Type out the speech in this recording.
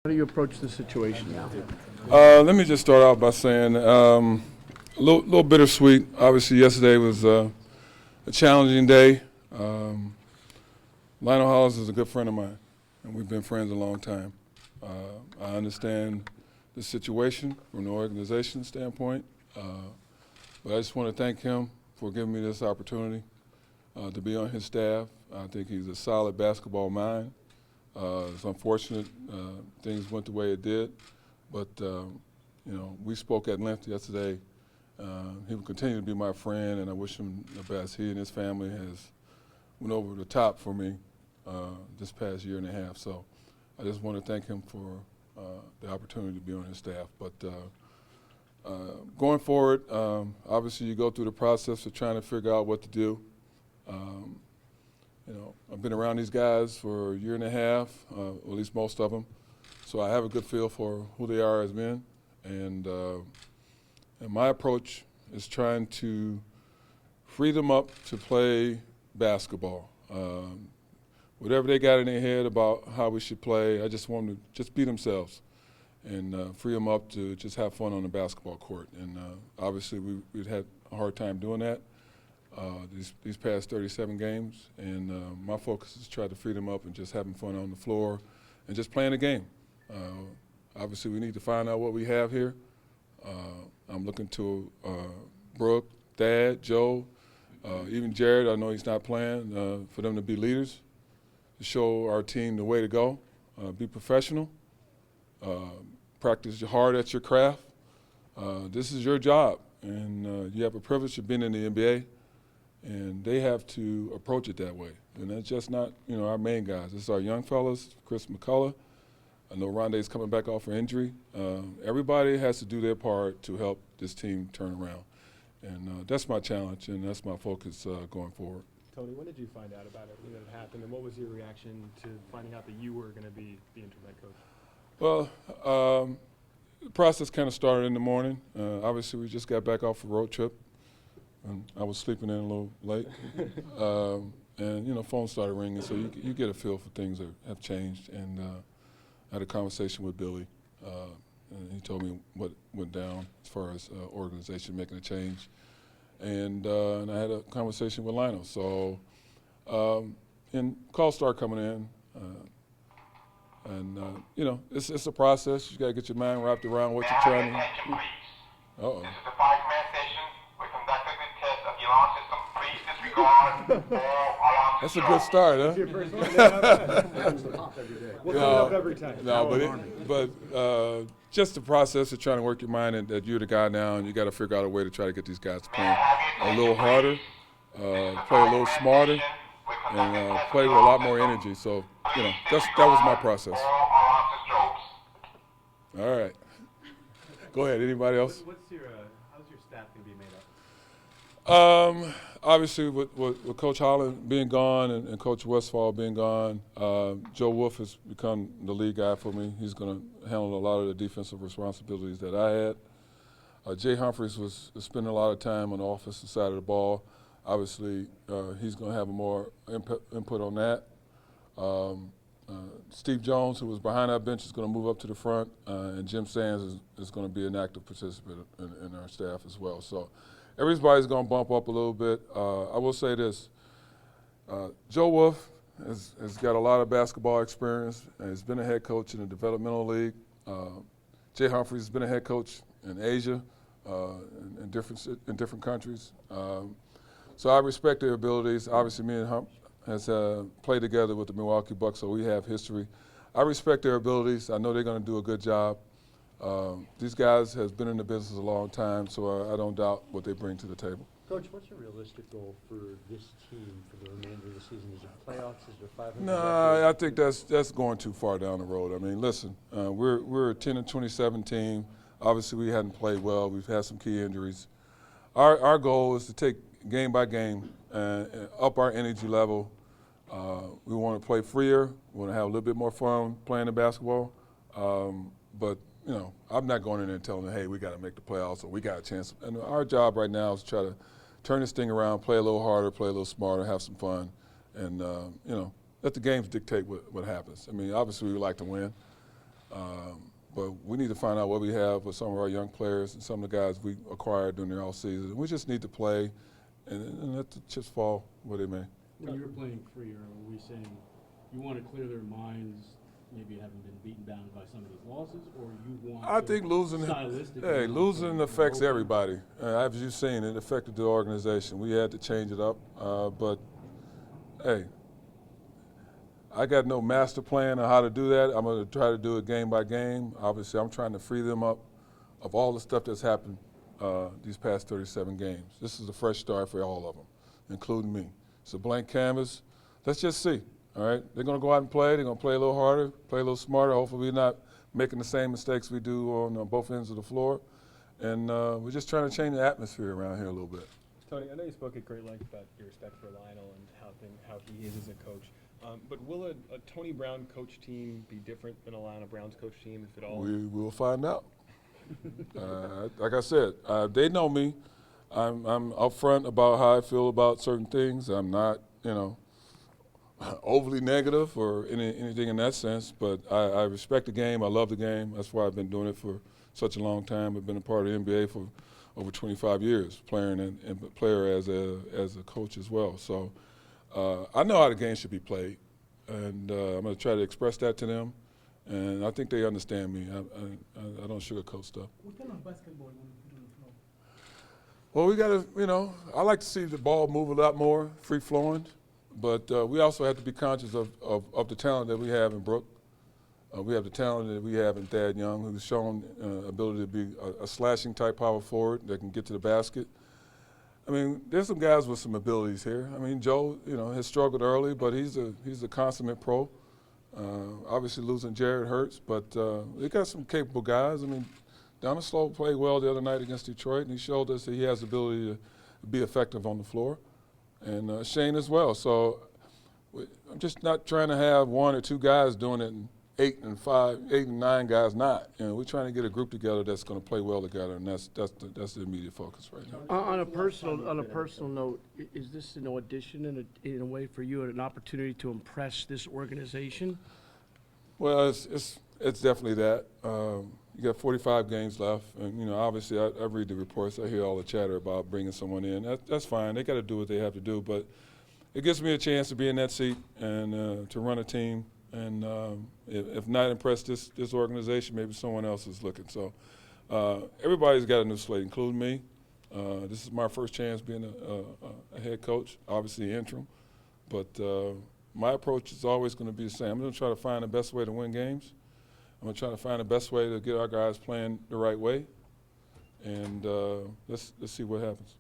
How do you approach the situation now? Let me just start out by saying a little bittersweet. Obviously, yesterday was a challenging day. Lionel Hollins is a good friend of mine, and we've been friends a long time. I understand the situation from the organization standpoint, but I just want to thank him for giving me this opportunity to be on his staff. I think he's a solid basketball mind. It's unfortunate things went the way it did, but we spoke at length yesterday. He will continue to be my friend, and I wish him the best. He and his family has went over the top for me this past year and a half. So I just want to thank him for the opportunity to be on his staff. But going forward, obviously you go through the process of trying to figure out what to do. I've been around these guys for a year and a half, at least most of them, so I have a good feel for who they are as men. And my approach is trying to free them up to play basketball. Whatever they got in their head about how we should play, I just want them to just be themselves and free them up to just have fun on the basketball court. And obviously we've had a hard time doing that these past 37 games, and my focus is to try to free them up and just having fun on the floor and just playing the game. Obviously we need to find out what we have here. I'm looking to Brooke, Thad, Joe, even Jared. I know he's not playing, for them to be leaders, to show our team the way to go, be professional, practice hard at your craft. This is your job, and you have a privilege of being in the NBA, and they have to approach it that way. And that's just not our main guys. This is our young fellas, Chris McCullough. I know Rondé's coming back off for injury. Everybody has to do their part to help this team turn around. And that's my challenge, and that's my focus going forward. Tony, when did you find out about everything that had happened, and what was your reaction to finding out that you were going to be the interim head coach? Well, the process kind of started in the morning. Obviously, we just got back off a road trip, and I was sleeping in a little late. And phone started ringing, so you get a feel for things that have changed. And I had a conversation with Billy, and he told me what went down as far as organization making a change. And I had a conversation with Lionel. So, and calls start coming in. It's a process. You got to get your mind wrapped around what you're trying to. Uh-oh. This is the five-man station. We conducted the test of the alarm system. Please disregard all alarm That's a good start, huh? It's your first one. We'll set it up every time. No, but just the process of trying to work your mind, and that you're the guy now, and you got to figure out a way to try to get these guys to play a little harder, play a little smarter, and play with a lot more energy. So, that was my process. All right. Go ahead. Anybody else? How's your staff going to be made up? Obviously, with Coach Hollins being gone and Coach Westphal being gone, Joe Wolf has become the lead guy for me. He's going to handle a lot of the defensive responsibilities that I had. Jay Humphreys was spending a lot of time on the offensive side of the ball. Obviously, he's going to have more input on that. Steve Jones, who was behind our bench, is going to move up to the front, and Jim Sands is going to be an active participant in our staff as well. So everybody's going to bump up a little bit. I will say this. Joe Wolf has got a lot of basketball experience, and he's been a head coach in the developmental league. Jay Humphreys has been a head coach in Asia, in different countries. So I respect their abilities. Obviously, me and Hump has played together with the Milwaukee Bucks, so we have history. I respect their abilities. I know they're going to do a good job. These guys have been in the business a long time, so I don't doubt what they bring to the table. Coach, what's a realistic goal for this team for the remainder of the season? Is it playoffs? Is it 500? No, I think that's going too far down the road. I mean, listen, we're a 10-27 team. Obviously, we hadn't played well. We've had some key injuries. Our goal is to take game by game and up our energy level. We want to play freer. We want to have a little bit more fun playing the basketball. But I'm not going in there and telling them, hey, we got to make the playoffs or we got a chance. And our job right now is to try to turn this thing around, play a little harder, play a little smarter, have some fun, and let the games dictate what happens. I mean, obviously we like to win, But we need to find out what we have with some of our young players and some of the guys we acquired during the offseason. We just need to play and let the chips fall where they may. When you were playing Freer, were we saying you want to clear their minds, maybe having been beaten down by some of these losses, or you want I to think losing affects everybody. As you've seen, it affected the organization. We had to change it up, but hey, I got no master plan on how to do that. I'm going to try to do it game by game. Obviously, I'm trying to free them up of all the stuff that's happened these past 37 games. This is a fresh start for all of them, including me. It's a blank canvas. Let's just see, all right? They're going to go out and play. They're going to play a little harder, play a little smarter. Hopefully we're not making the same mistakes we do on both ends of the floor. And we're just trying to change the atmosphere around here a little bit. Tony, I know you spoke at great length about your respect for Lionel and how he is as a coach. But will a Tony Brown coach team be different than a Lionel Brown's coach team, if at all? We will find out. Like I said, they know me. I'm upfront about how I feel about certain things. I'm not, overly negative or anything in that sense. But I respect the game. I love the game. That's why I've been doing it for such a long time. I've been a part of the NBA for over 25 years, playing and player as a coach as well. So I know how the game should be played, and I'm going to try to express that to them. And I think they understand me. I don't sugarcoat stuff. What kind of basketball you want to put on the floor? Well, we got to, I like to see the ball move a lot more, free-flowing. But we also have to be conscious of the talent that we have in Brook. We have the talent that we have in Thad Young, who's shown ability to be a slashing-type power forward that can get to the basket. I mean, there's some guys with some abilities here. I mean, Joe, has struggled early, but he's a consummate pro. Obviously, losing Jared hurts, but they got some capable guys. I mean, Donislow played well the other night against Detroit, and he showed us that he has the ability to be effective on the floor, and Shane as well. So I'm just not trying to have one or two guys doing it, and 8 and 9 guys not. We're trying to get a group together that's going to play well together, and that's the immediate focus right now. On a personal note, is this an audition in a way for you, an opportunity to impress this organization? Well, it's definitely that. You got 45 games left, and obviously I read the reports. I hear all the chatter about bringing someone in. That's fine. They got to do what they have to do, but it gives me a chance to be in that seat and to run a team. And if not impress this organization, maybe someone else is looking. So everybody's got a new slate, including me. This is my first chance being a head coach, obviously interim. But my approach is always going to be the same. I'm going to try to find the best way to win games. I'm going to try to find the best way to get our guys playing the right way. And let's see what happens.